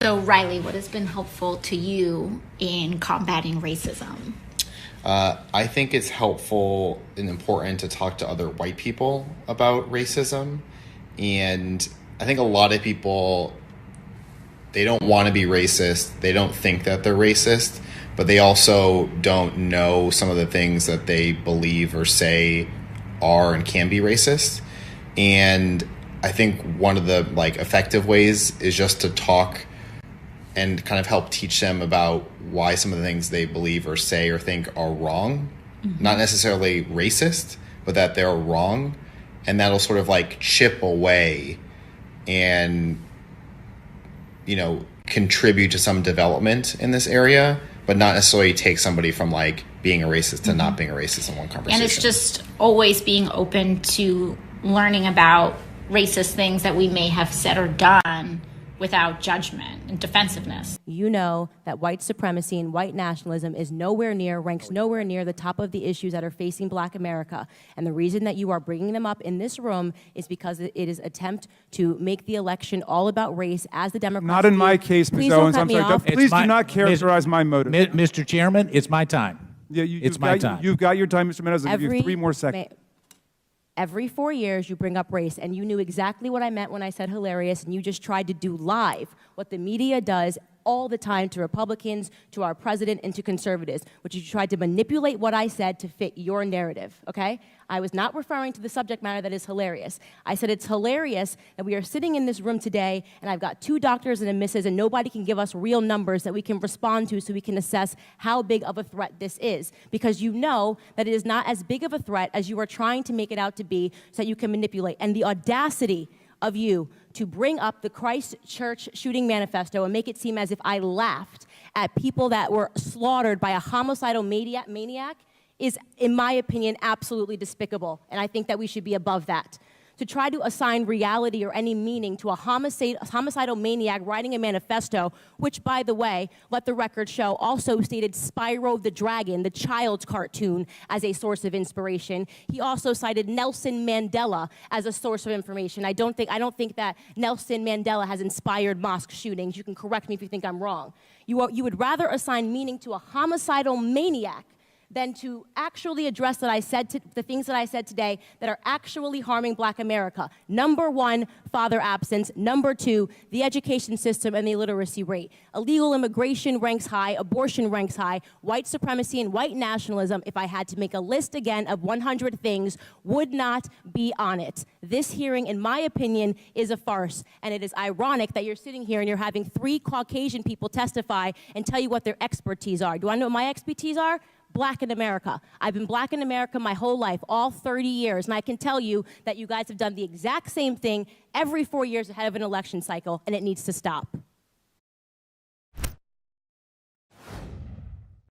So, Riley, what has been helpful to you in combating racism? I think it's helpful and important to talk to other white people about racism. And I think a lot of people, they don't want to be racist. They don't think that they're racist, but they also don't know some of the things that they believe or say are and can be racist. And I think one of the effective ways is just to talk and kind of help teach them about why some of the things they believe or say or think are wrong. Mm-hmm. Not necessarily racist, but that they're wrong. And that'll sort of chip away and, contribute to some development in this area, but not necessarily take somebody from being a racist to not being a racist in one conversation. And it's just always being open to learning about racist things that we may have said or done without judgment and defensiveness. You know that white supremacy and white nationalism ranks nowhere near the top of the issues that are facing Black America. And the reason that you are bringing them up in this room is because it is an attempt to make the election all about race as the Democrats Not in my case, Ms. Owens. I'm sorry. Please do not characterize my motive. Mr. Chairman, it's my time. Yeah, it's my time. You've got your time, Mr. Meadows. I'll give you 3 more seconds. Every 4 years, you bring up race, and you knew exactly what I meant when I said hilarious, and you just tried to do live what the media does all the time to Republicans, to our president, and to conservatives, which is you tried to manipulate what I said to fit your narrative, okay? I was not referring to the subject matter that is hilarious. I said it's hilarious that we are sitting in this room today, and I've got 2 doctors and a missus, and nobody can give us real numbers that we can respond to so we can assess how big of a threat this is. Because you know that it is not as big of a threat as you are trying to make it out to be so that you can manipulate. And the audacity of you to bring up the Christ Church shooting manifesto and make it seem as if I laughed at people that were slaughtered by a homicidal maniac is, in my opinion, absolutely despicable. And I think that we should be above that. To try to assign reality or any meaning to a homicidal maniac writing a manifesto, which, by the way, let the record show, also stated Spyro the Dragon, the child's cartoon, as a source of inspiration. He also cited Nelson Mandela as a source of information. I don't think that Nelson Mandela has inspired mosque shootings. You can correct me if you think I'm wrong. You would rather assign meaning to a homicidal maniac than to actually address the things that I said today that are actually harming Black America. Number 1, father absence. Number 2, the education system and the illiteracy rate. Illegal immigration ranks high, abortion ranks high, white supremacy and white nationalism, if I had to make a list again of 100 things, would not be on it. This hearing, in my opinion, is a farce, and it is ironic that you're sitting here and you're having 3 Caucasian people testify and tell you what their expertise are. Do I know what my expertise are? Black in America. I've been Black in America my whole life, all 30 years, and I can tell you that you guys have done the exact same thing every 4 years ahead of an election cycle, and it needs to stop.